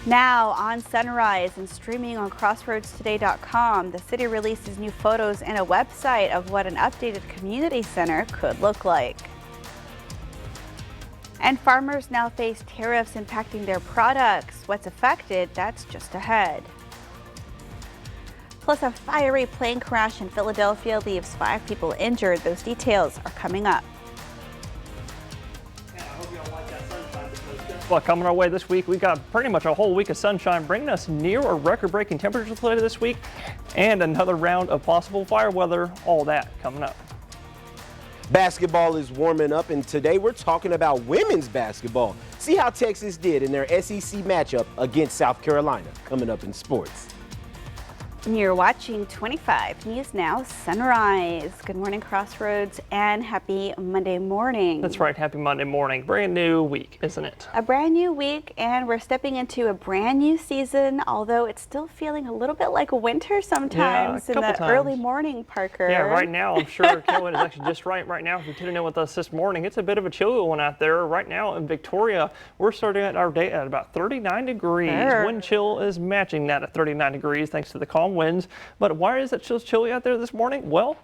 Now on Sunrise and streaming on crossroadstoday.com, the city releases new photos and a website of what an updated community center could look like. And farmers now face tariffs impacting their products. What's affected? That's just ahead. Plus, a fiery plane crash in Philadelphia leaves 5 people injured. Those details are coming up. Well, coming our way this week, we got pretty much a whole week of sunshine, bringing us near or record-breaking temperatures later this week, and another round of possible fire weather. All that coming up. Basketball is warming up, and today we're talking about women's basketball. See how Texas did in their SEC matchup against South Carolina. Coming up in sports. You're watching 25 News Now Sunrise. Good morning, Crossroads, and happy Monday morning. That's right, happy Monday morning. Brand new week, isn't it? A brand new week, and we're stepping into a brand new season, although it's still feeling a little bit like winter sometimes in the early morning, Parker. Yeah, right now, I'm sure Killen is actually just right now. If you're tuning in with us this morning, it's a bit of a chilly one out there. Right now in Victoria, we're starting out our day at about 39 degrees. Wind chill is matching that at 39 degrees thanks to the calm winds. But why is it so chilly out there this morning? Well,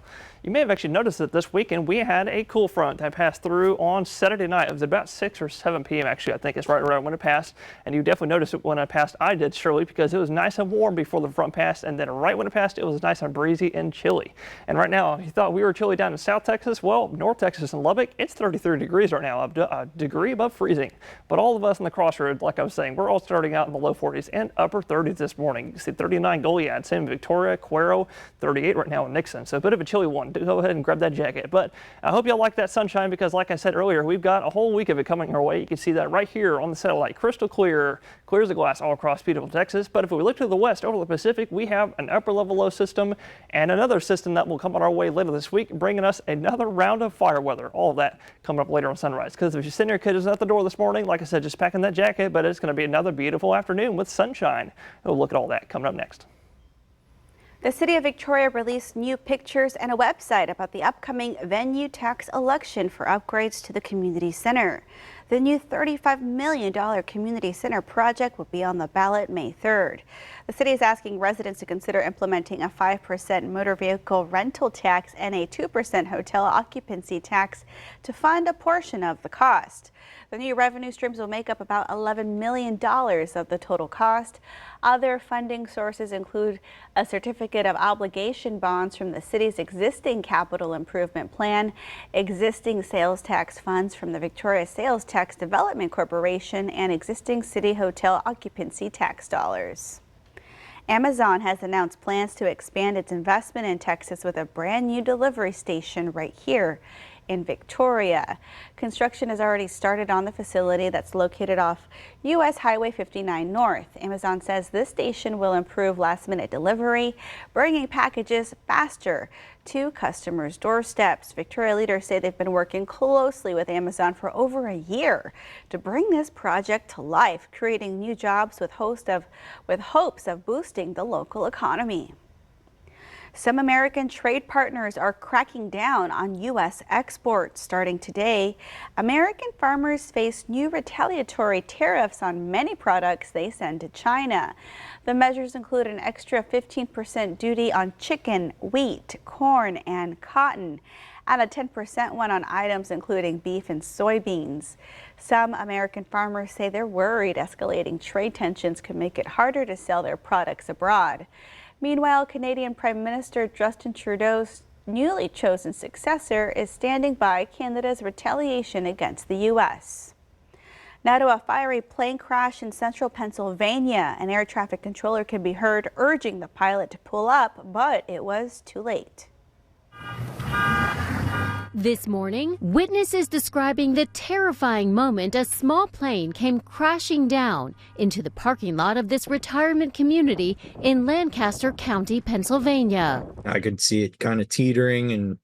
you may have actually noticed that this weekend we had a cool front that passed through on Saturday night. It was about 6 or 7 p.m. actually, I think it's right around when it passed. And you definitely noticed it when it passed. I did, Shirley, because it was nice and warm before the front passed. And then right when it passed, it was nice and breezy and chilly. And right now, you thought we were chilly down in South Texas. Well, North Texas and Lubbock, it's 33 degrees right now, a degree above freezing. But all of us in the Crossroads, like I was saying, we're all starting out in the low 40s and upper 30s this morning. You see 39 Goliad, same in Victoria, Cuero, 38 right now in Nixon. So a bit of a chilly one. Go ahead and grab that jacket. But I hope y'all like that sunshine because like I said earlier, we've got a whole week of it coming our way. You can see that right here on the satellite, crystal clear, clear as a glass all across beautiful Texas. But if we look to the west over the Pacific, we have an upper level low system and another system that will come on our way later this week, bringing us another round of fire weather. All of that coming up later on Sunrise. Because if you're sitting here kids at the door this morning, like I said, just packing that jacket, but it's going to be another beautiful afternoon with sunshine. We'll look at all that coming up next. The City of Victoria released new pictures and a website about the upcoming venue tax election for upgrades to the community center. The new $35 million community center project will be on the ballot May 3rd. The city is asking residents to consider implementing a 5% motor vehicle rental tax and a 2% hotel occupancy tax to fund a portion of the cost. The new revenue streams will make up about $11 million of the total cost. Other funding sources include a certificate of obligation bonds from the city's existing capital improvement plan, existing sales tax funds from the Victoria Sales Tax Development Corporation, and existing city hotel occupancy tax dollars. Amazon has announced plans to expand its investment in Texas with a brand new delivery station right here in Victoria. Construction has already started on the facility that's located off U.S. Highway 59 North. Amazon says this station will improve last-minute delivery, bringing packages faster to customers' doorsteps. Victoria leaders say they've been working closely with Amazon for over a year to bring this project to life, creating new jobs with hopes of boosting the local economy. Some American trade partners are cracking down on U.S. exports. Starting today, American farmers face new retaliatory tariffs on many products they send to China. The measures include an extra 15% duty on chicken, wheat, corn, and cotton, and a 10% one on items including beef and soybeans. Some American farmers say they're worried escalating trade tensions could make it harder to sell their products abroad. Meanwhile, Canadian Prime Minister Justin Trudeau's newly chosen successor is standing by Canada's retaliation against the U.S. Now to a fiery plane crash in central Pennsylvania. An air traffic controller can be heard urging the pilot to pull up, but it was too late. This morning, witnesses describing the terrifying moment a small plane came crashing down into the parking lot of this retirement community in Lancaster County, Pennsylvania. I could see it kind of teetering and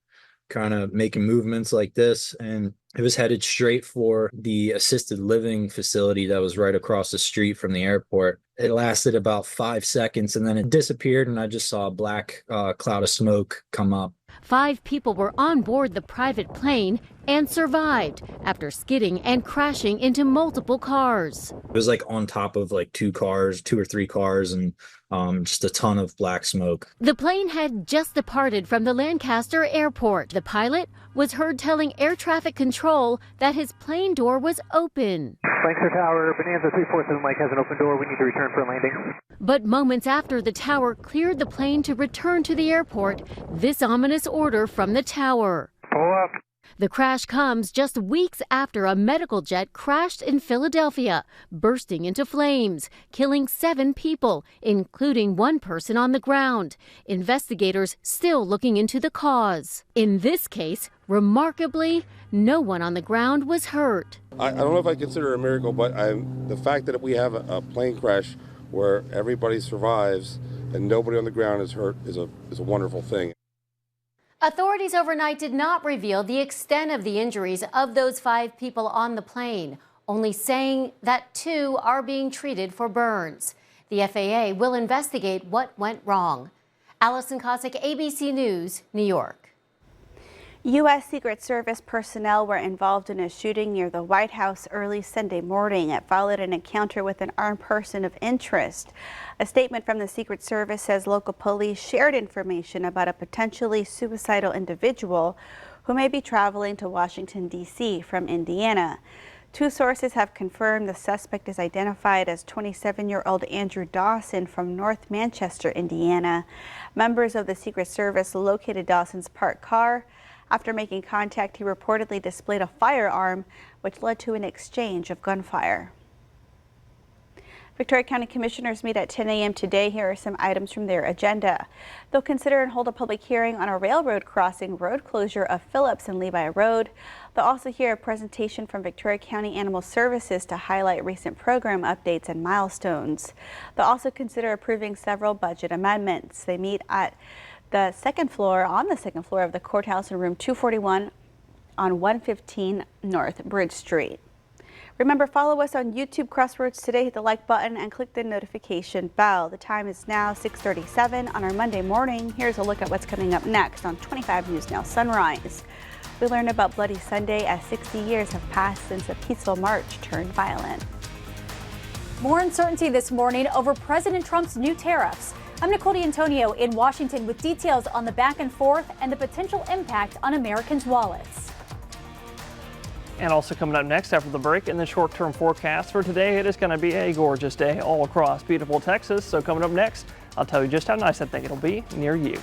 kind of making movements like this, and it was headed straight for the assisted living facility that was right across the street from the airport. It lasted about 5 seconds and then it disappeared, and I just saw a black cloud of smoke come up. 5 people were on board the private plane and survived after skidding and crashing into multiple cars. It was like on top of like 2 or 3 cars, and just a ton of black smoke. The plane had just departed from the Lancaster airport. The pilot was heard telling air traffic control that his plane door was open. Lancaster Tower, Bonanza 347 Mike has an open door. We need to return for landing. But moments after the tower cleared the plane to return to the airport, this ominous order from the tower. Pull up. The crash comes just weeks after a medical jet crashed in Philadelphia, bursting into flames, killing 7 people, including 1 person on the ground. Investigators still looking into the cause. In this case, remarkably, no one on the ground was hurt. I don't know if I consider it a miracle, but the fact that we have a plane crash where everybody survives and nobody on the ground is hurt is a wonderful thing. Authorities overnight did not reveal the extent of the injuries of those 5 people on the plane, only saying that 2 are being treated for burns. The FAA will investigate what went wrong. Allison Cossack, ABC News, New York. U.S. Secret Service personnel were involved in a shooting near the White House early Sunday morning. It followed an encounter with an armed person of interest. A statement from the Secret Service says local police shared information about a potentially suicidal individual who may be traveling to Washington, D.C. from Indiana. 2 sources have confirmed the suspect is identified as 27-year-old Andrew Dawson from North Manchester, Indiana. Members of the Secret Service located Dawson's parked car. After making contact, he reportedly displayed a firearm, which led to an exchange of gunfire. Victoria County Commissioners meet at 10 a.m. today. Here are some items from their agenda. They'll consider and hold a public hearing on a railroad crossing road closure of Phillips and Levi Road. They'll also hear a presentation from Victoria County Animal Services to highlight recent program updates and milestones. They'll also consider approving several budget amendments. They meet at on the second floor of the courthouse in room 241 on 115 North Bridge Street. Remember, follow us on YouTube Crossroads Today. Hit the like button and click the notification bell. The time is now 6:37 on our Monday morning. Here's a look at what's coming up next on 25 News Now Sunrise. We learn about Bloody Sunday as 60 years have passed since a peaceful march turned violent. More uncertainty this morning over President Trump's new tariffs. I'm Nicole D'Antonio in Washington with details on the back and forth and the potential impact on Americans' wallets. And also coming up next after the break, in the short-term forecast for today, it is going to be a gorgeous day all across beautiful Texas. So coming up next, I'll tell you just how nice I think it'll be near you.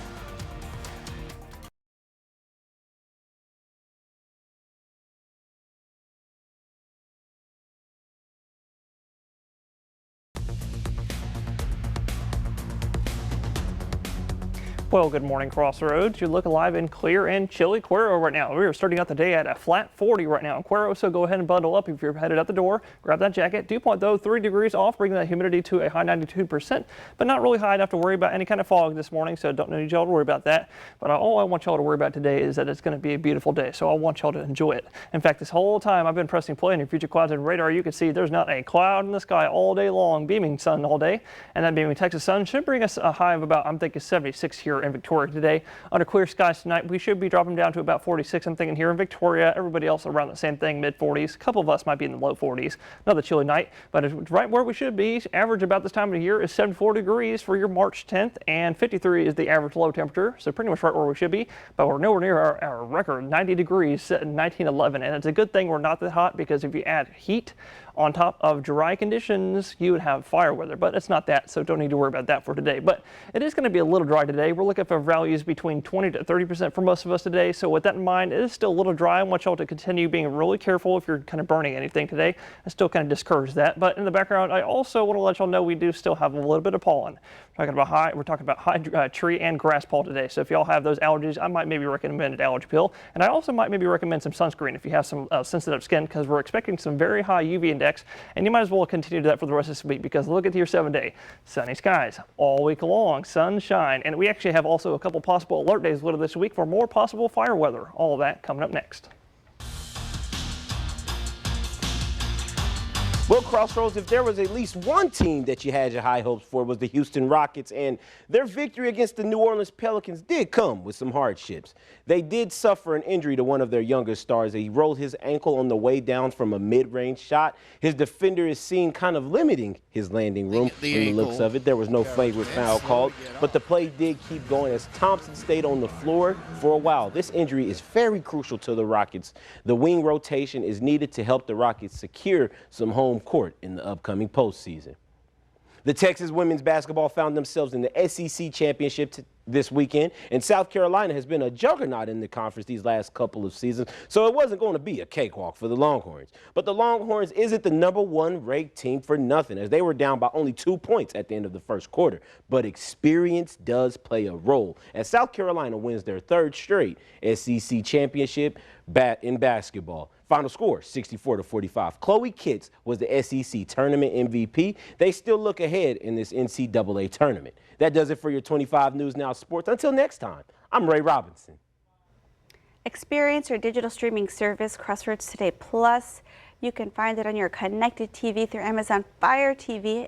Well, good morning, Crossroads. You look alive and clear in chilly Cuero right now. We are starting out the day at a flat 40 right now in Cuero, so go ahead and bundle up if you're headed out the door. Grab that jacket. Dew point, though, 3 degrees off, bringing that humidity to a high 92%, but not really high enough to worry about any kind of fog this morning, so don't need y'all to worry about that. But all I want y'all to worry about today is that it's going to be a beautiful day, so I want y'all to enjoy it. In fact, this whole time I've been pressing play on your future clouds and radar, you can see there's not a cloud in the sky all day long, beaming sun all day, and that beaming Texas sun should bring us a high of about, I'm thinking, 76 here in Victoria today. Under clear skies tonight, we should be dropping down to about 46. I'm thinking here in Victoria, everybody else around the same thing, mid 40s. A couple of us might be in the low 40s. Another chilly night, but it's right where we should be. Average about this time of the year is 74 degrees for your March 10th, and 53 is the average low temperature, so pretty much right where we should be. But we're nowhere near our record 90 degrees set in 1911, and it's a good thing we're not that hot, because if you add heat on top of dry conditions, you would have fire weather, but it's not that, so don't need to worry about that for today. But it is going to be a little dry today. We're looking for values between 20 to 30% for most of us today, so with that in mind, it is still a little dry. I want y'all to continue being really careful if you're kind of burning anything today. I still kind of discourage that, but in the background, I also want to let y'all know we do still have a little bit of pollen. We're talking about high tree and grass pollen today, so if y'all have those allergies, I might maybe recommend an allergy pill, and I also might maybe recommend some sunscreen if you have some sensitive skin, because we're expecting some very high UV index. And you might as well continue that for the rest of this week, because look at your 7-day. Sunny skies all week long, sunshine. And we actually have also a couple possible alert days later this week for more possible fire weather. All of that coming up next. Well, Crossroads, if there was at least one team that you had your high hopes for, was the Houston Rockets, and their victory against the New Orleans Pelicans did come with some hardships. They did suffer an injury to one of their younger stars. He rolled his ankle on the way down from a mid-range shot. His defender is seen kind of limiting his landing room from the looks of it. There was no flagrant foul called, but the play did keep going as Thompson stayed on the floor for a while. This injury is very crucial to the Rockets. The wing rotation is needed to help the Rockets secure some home court in the upcoming postseason. The Texas women's basketball found themselves in the SEC championship this weekend, and South Carolina has been a juggernaut in the conference these last couple of seasons, so it wasn't going to be a cakewalk for the Longhorns. But the Longhorns isn't the #1 ranked team for nothing, as they were down by only 2 points at the end of the first quarter. But experience does play a role, as South Carolina wins their 3rd straight SEC championship in basketball. Final score, 64-45. Chloe Kitts was the SEC tournament MVP. They still look ahead in this NCAA tournament. That does it for your 25 News Now Sports. Until next time, I'm Ray Robinson. Experience your digital streaming service, Crossroads Today Plus. You can find it on your connected TV through Amazon Fire TV,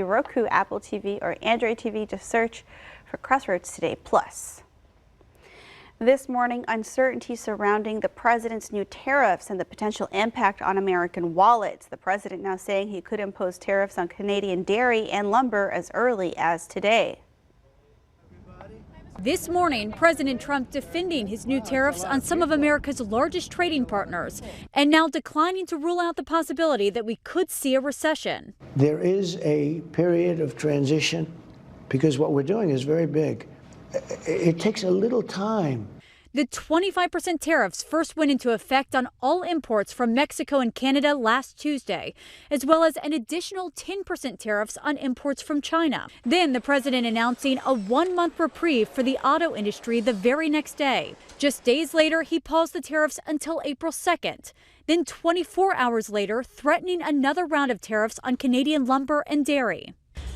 Roku, Apple TV, or Android TV. Just search for Crossroads Today Plus. This morning, uncertainty surrounding the president's new tariffs and the potential impact on American wallets. The president now saying he could impose tariffs on Canadian dairy and lumber as early as today. This morning, President Trump defending his new tariffs on some of America's largest trading partners, and now declining to rule out the possibility that we could see a recession. There is a period of transition because what we're doing is very big. It takes a little time. The 25% tariffs first went into effect on all imports from Mexico and Canada last Tuesday, as well as an additional 10% tariffs on imports from China. Then the president announcing a 1-month reprieve for the auto industry the very next day. Just days later, he paused the tariffs until April 2nd. Then 24 hours later, threatening another round of tariffs on Canadian lumber and dairy.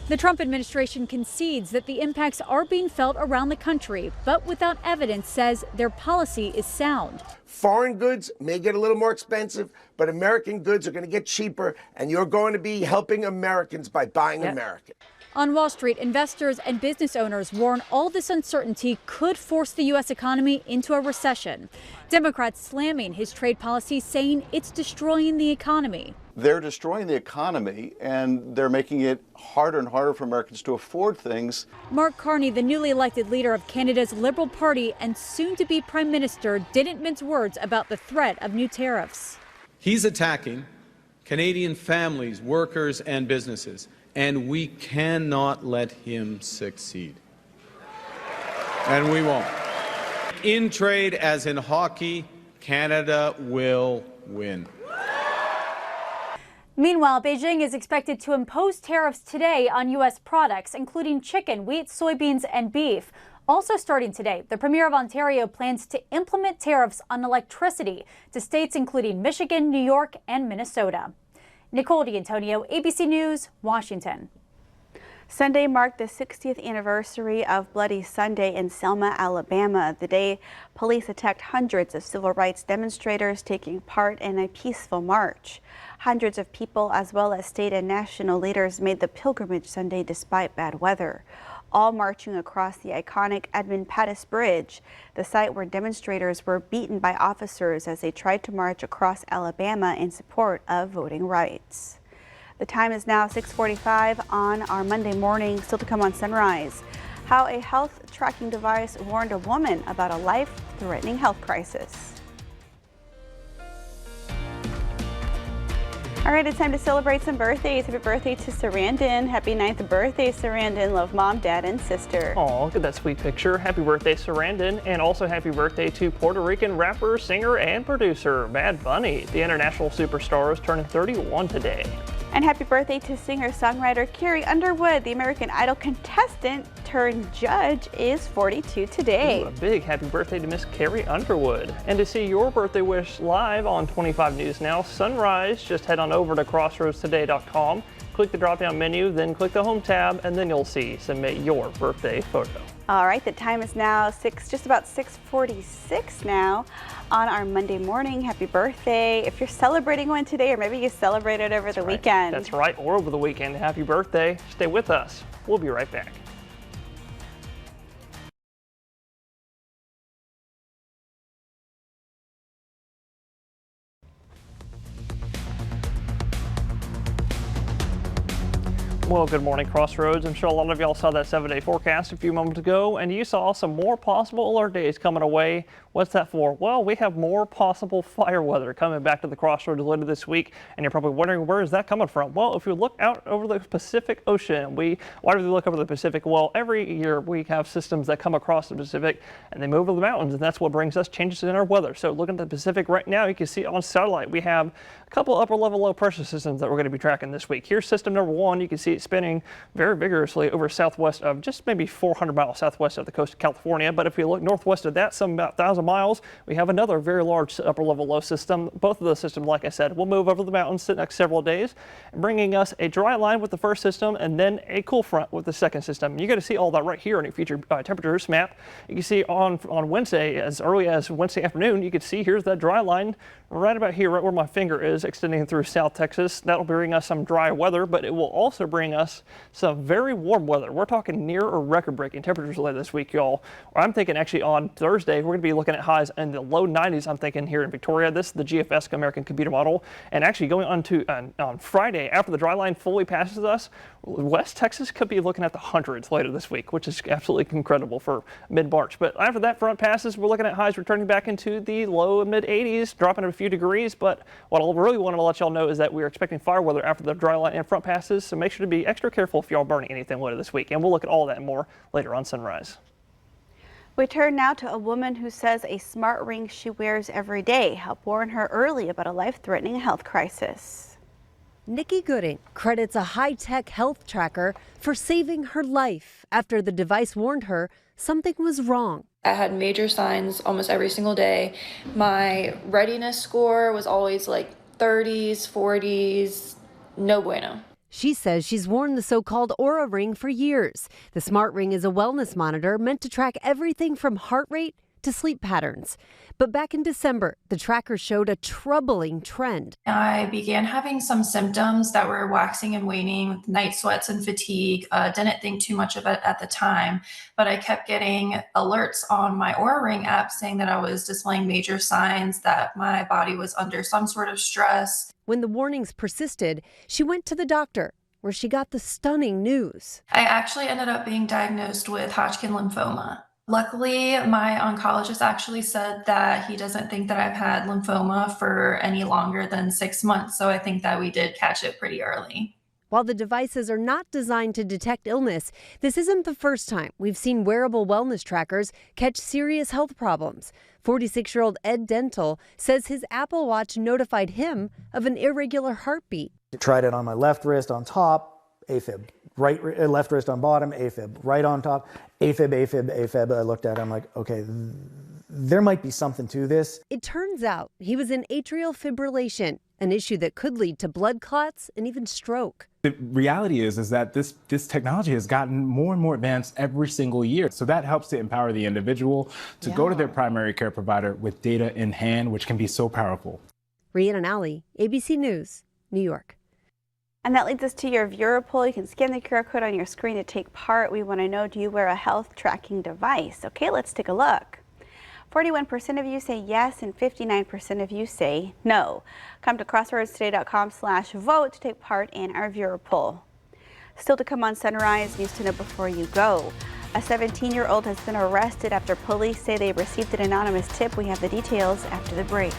The Trump administration concedes that the impacts are being felt around the country, but without evidence says their policy is sound. Foreign goods may get a little more expensive, but American goods are going to get cheaper, and you're going to be helping Americans by buying American. On Wall Street, investors and business owners warn all this uncertainty could force the U.S. economy into a recession. Democrats slamming his trade policy, saying it's destroying the economy. They're destroying the economy, and they're making it harder and harder for Americans to afford things. Mark Carney, the newly elected leader of Canada's Liberal Party and soon-to-be Prime Minister, didn't mince words about the threat of new tariffs. He's attacking Canadian families, workers, and businesses, and we cannot let him succeed. And we won't. In trade, as in hockey, Canada will win. Meanwhile, Beijing is expected to impose tariffs today on U.S. products, including chicken, wheat, soybeans, and beef. Also starting today, the Premier of Ontario plans to implement tariffs on electricity to states including Michigan, New York, and Minnesota. Nicole D'Antonio, ABC News, Washington. Sunday marked the 60th anniversary of Bloody Sunday in Selma, Alabama, the day police attacked hundreds of civil rights demonstrators taking part in a peaceful march. Hundreds of people, as well as state and national leaders, made the pilgrimage Sunday despite bad weather, all marching across the iconic Edmund Pettus Bridge, the site where demonstrators were beaten by officers as they tried to march across Alabama in support of voting rights. The time is now 6:45 on our Monday morning. Still to come on Sunrise, how a health tracking device warned a woman about a life-threatening health crisis. All right, it's time to celebrate some birthdays. Happy birthday to Sarandon. Happy 9th birthday, Sarandon. Love mom, dad, and sister. Oh, look at that sweet picture. Happy birthday, Sarandon. And also happy birthday to Puerto Rican rapper, singer, and producer Bad Bunny. The international superstar is turning 31 today. And happy birthday to singer-songwriter Carrie Underwood. The American Idol contestant turned judge is 42 today. Ooh, a big happy birthday to Miss Carrie Underwood. And to see your birthday wish live on 25 News Now Sunrise, just head on over to crossroadstoday.com. click the drop-down menu, then click the Home tab, and then you'll see Submit Your Birthday Photo. All right, the time is now just about 6:46 now on our Monday morning. Happy birthday. If you're celebrating one today, or maybe you celebrated over the weekend. That's right, or over the weekend. Happy birthday. Stay with us. We'll be right back. Well, good morning, Crossroads. I'm sure a lot of y'all saw that 7-day forecast a few moments ago, and you saw some more possible alert days coming away. What's that for? Well, we have more possible fire weather coming back to the Crossroads later this week, and you're probably wondering, where is that coming from? Well, if you look out over the Pacific Ocean, why do we look over the Pacific? Well, every year we have systems that come across the Pacific, and they move over the mountains, and that's what brings us changes in our weather. So looking at the Pacific right now, you can see on satellite, we have a couple upper-level low-pressure systems that we're going to be tracking this week. Here's system number 1. You can see it spinning very vigorously over southwest of just maybe 400 miles southwest of the coast of California. But if you look northwest of that, some about 1,000 miles, we have another very large upper-level low system. Both of those systems, like I said, will move over the mountains the next several days, bringing us a dry line with the first system and then a cool front with the second system. You're going to see all that right here in your future temperatures map. You can see on Wednesday, as early as Wednesday afternoon, you can see here's that dry line right about here, right where my finger is, extending through South Texas. That'll bring us some dry weather, but it will also bring us some very warm weather. We're talking near or record-breaking temperatures later this week, y'all. I'm thinking actually on Thursday, we're going to be looking at highs in the low 90s, I'm thinking, here in Victoria. This is the GFS American Computer Model. And actually going on Friday, after the dry line fully passes us, West Texas could be looking at the hundreds later this week, which is absolutely incredible for mid-March. But after that front passes, we're looking at highs returning back into the low and mid-80s, dropping a few degrees. But what I really wanted to let y'all know is that we're expecting fire weather after the dry line and front passes, so make sure to be extra careful if y'all burning anything later this week. And we'll look at all that and more later on Sunrise. We turn now to a woman who says a smart ring she wears every day helped warn her early about a life-threatening health crisis. Nikki Gooding credits a high-tech health tracker for saving her life after the device warned her something was wrong. I had major signs almost every single day. My readiness score was always like 30s, 40s, no bueno. She says she's worn the so-called Oura Ring for years. The smart ring is a wellness monitor meant to track everything from heart rate to sleep patterns. But back in December, the tracker showed a troubling trend. I began having some symptoms that were waxing and waning, with night sweats and fatigue. Didn't think too much of it at the time, but I kept getting alerts on my Oura Ring app saying that I was displaying major signs that my body was under some sort of stress. When the warnings persisted, she went to the doctor, where she got the stunning news. I actually ended up being diagnosed with Hodgkin lymphoma. Luckily, my oncologist actually said that he doesn't think that I've had lymphoma for any longer than 6 months, so I think that we did catch it pretty early. While the devices are not designed to detect illness, this isn't the first time we've seen wearable wellness trackers catch serious health problems. 46-year-old Ed Dental says his Apple Watch notified him of an irregular heartbeat. I tried it on my left wrist on top, AFib. Left wrist on bottom, AFib. Right on top, AFib, AFib, AFib. I looked at it, I'm like, okay, there might be something to this. It turns out he was in atrial fibrillation, an issue that could lead to blood clots and even stroke. The reality is that this technology has gotten more and more advanced every single year. So that helps to empower the individual to go to their primary care provider with data in hand, which can be so powerful. Rhiannon Alley, ABC News, New York. And that leads us to your viewer poll. You can scan the QR code on your screen to take part. We want to know, do you wear a health tracking device? Okay, let's take a look. 41% of you say yes and 59% of you say no. Come to crossroadstoday.com/vote to take part in our viewer poll. Still to come on Sunrise, news to know before you go. A 17-year-old has been arrested after police say they received an anonymous tip. We have the details after the break.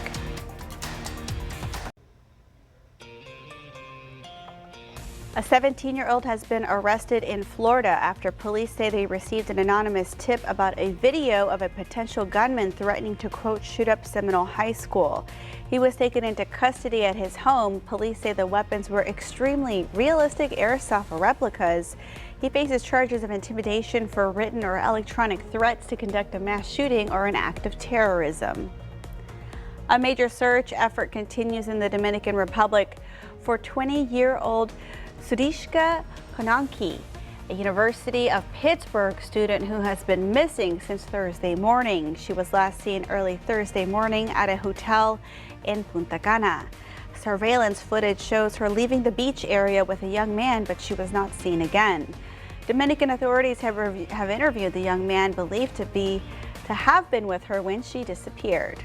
A 17-year-old has been arrested in Florida after police say they received an anonymous tip about a video of a potential gunman threatening to, quote, shoot up Seminole High School. He was taken into custody at his home. Police say the weapons were extremely realistic airsoft replicas. He faces charges of intimidation for written or electronic threats to conduct a mass shooting or an act of terrorism. A major search effort continues in the Dominican Republic for 20-year-old Sudishka Konanki, a University of Pittsburgh student who has been missing since Thursday morning. She was last seen early Thursday morning at a hotel in Punta Cana. Surveillance footage shows her leaving the beach area with a young man, but she was not seen again. Dominican authorities have interviewed the young man believed to have been with her when she disappeared.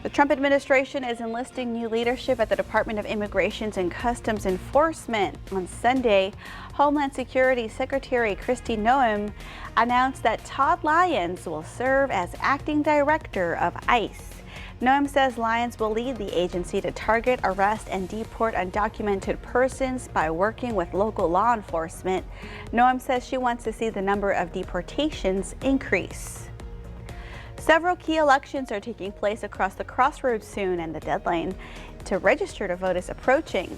The Trump administration is enlisting new leadership at the Department of Immigration and Customs Enforcement. On Sunday, Homeland Security Secretary Kristi Noem announced that Todd Lyons will serve as acting director of ICE. Noem says Lyons will lead the agency to target, arrest, and deport undocumented persons by working with local law enforcement. Noem says she wants to see the number of deportations increase. Several key elections are taking place across the crossroads soon, and the deadline to register to vote is approaching.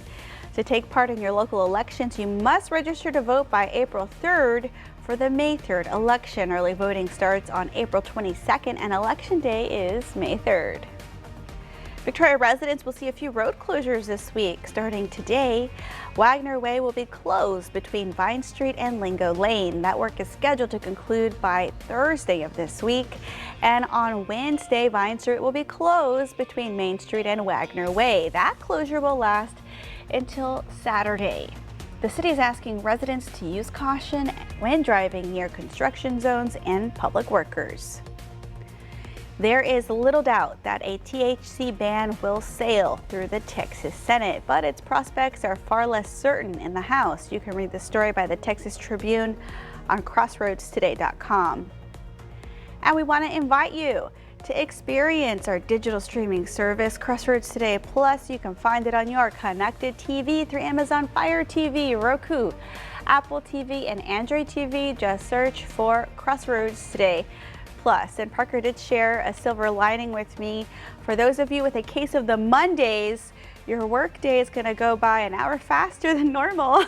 To take part in your local elections, you must register to vote by April 3rd for the May 3rd election. Early voting starts on April 22nd, and Election Day is May 3rd. Victoria residents will see a few road closures this week. Starting today, Wagner Way will be closed between Vine Street and Lingo Lane. That work is scheduled to conclude by Thursday of this week. And on Wednesday, Vine Street will be closed between Main Street and Wagner Way. That closure will last until Saturday. The city is asking residents to use caution when driving near construction zones and public workers. There is little doubt that a THC ban will sail through the Texas Senate, but its prospects are far less certain in the House. You can read the story by the Texas Tribune on crossroadstoday.com. And we want to invite you to experience our digital streaming service, Crossroads Today Plus. You can find it on your connected TV through Amazon Fire TV, Roku, Apple TV, and Android TV. Just search for Crossroads Today Plus. And Parker did share a silver lining with me. For those of you with a case of the Mondays, your work day is going to go by an hour faster than normal.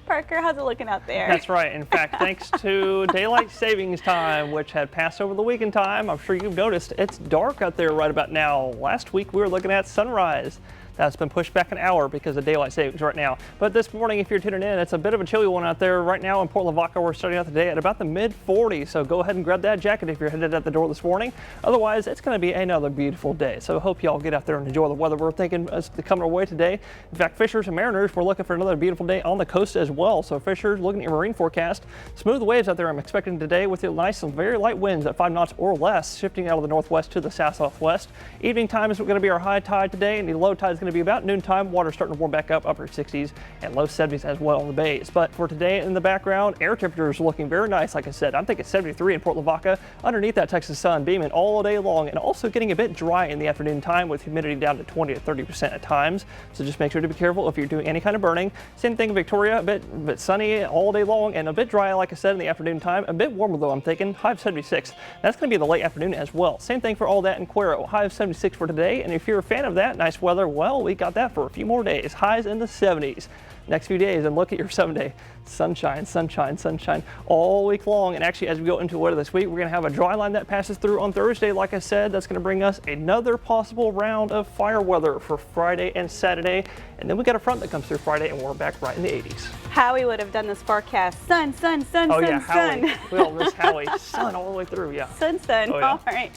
Parker, how's it looking out there? That's right. In fact, thanks to daylight savings time, which had passed over the weekend time, I'm sure you've noticed it's dark out there right about now. Last week we were looking at sunrise. That's been pushed back an hour because of daylight savings right now. But this morning, if you're tuning in, it's a bit of a chilly one out there right now in Port Lavaca. We're starting out the day at about the mid-40s, so go ahead and grab that jacket if you're headed out the door this morning. Otherwise, it's going to be another beautiful day. So I hope y'all get out there and enjoy the weather we're thinking is coming our way today. In fact, fishers and mariners, we're looking for another beautiful day on the coast as well. So fishers, looking at your marine forecast, smooth waves out there I'm expecting today with the nice and very light winds at 5 knots or less, shifting out of the northwest to the south-southwest. Evening time is going to be our high tide today, and the low tide is going to be about noontime. Water starting to warm back up, upper 60s and low 70s as well on the bays. But for today in the background, air temperatures looking very nice. Like I said, I'm thinking 73 in Port Lavaca. Underneath that, Texas sun beaming all day long, and also getting a bit dry in the afternoon time with humidity down to 20 to 30% at times. So just make sure to be careful if you're doing any kind of burning. Same thing in Victoria, a bit sunny all day long and a bit dry, like I said, in the afternoon time. A bit warmer though, I'm thinking, high of 76. That's going to be the late afternoon as well. Same thing for all that in Cuero, high of 76 for today. And if you're a fan of that nice weather, well, we got that for a few more days, highs in the 70s. Next few days, and look at your 7-day. Sunshine, sunshine, sunshine all week long. And actually, as we go into weather this week, we're going to have a dry line that passes through on Thursday. Like I said, that's going to bring us another possible round of fire weather for Friday and Saturday. And then we got a front that comes through Friday, and we're back right in the 80s. Howie would have done this forecast. Sun, sun, sun, oh, sun, yeah, sun. Howie. We all miss Howie. Sun all the way through, yeah. Sun, sun. Oh, yeah. All right.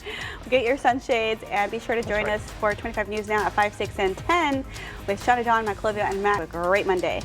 Get your sunshades, and be sure to join us for 25 News Now at 5, 6, and 10 with Shauna, Dawn, Maclovia, and Matt. A great Monday.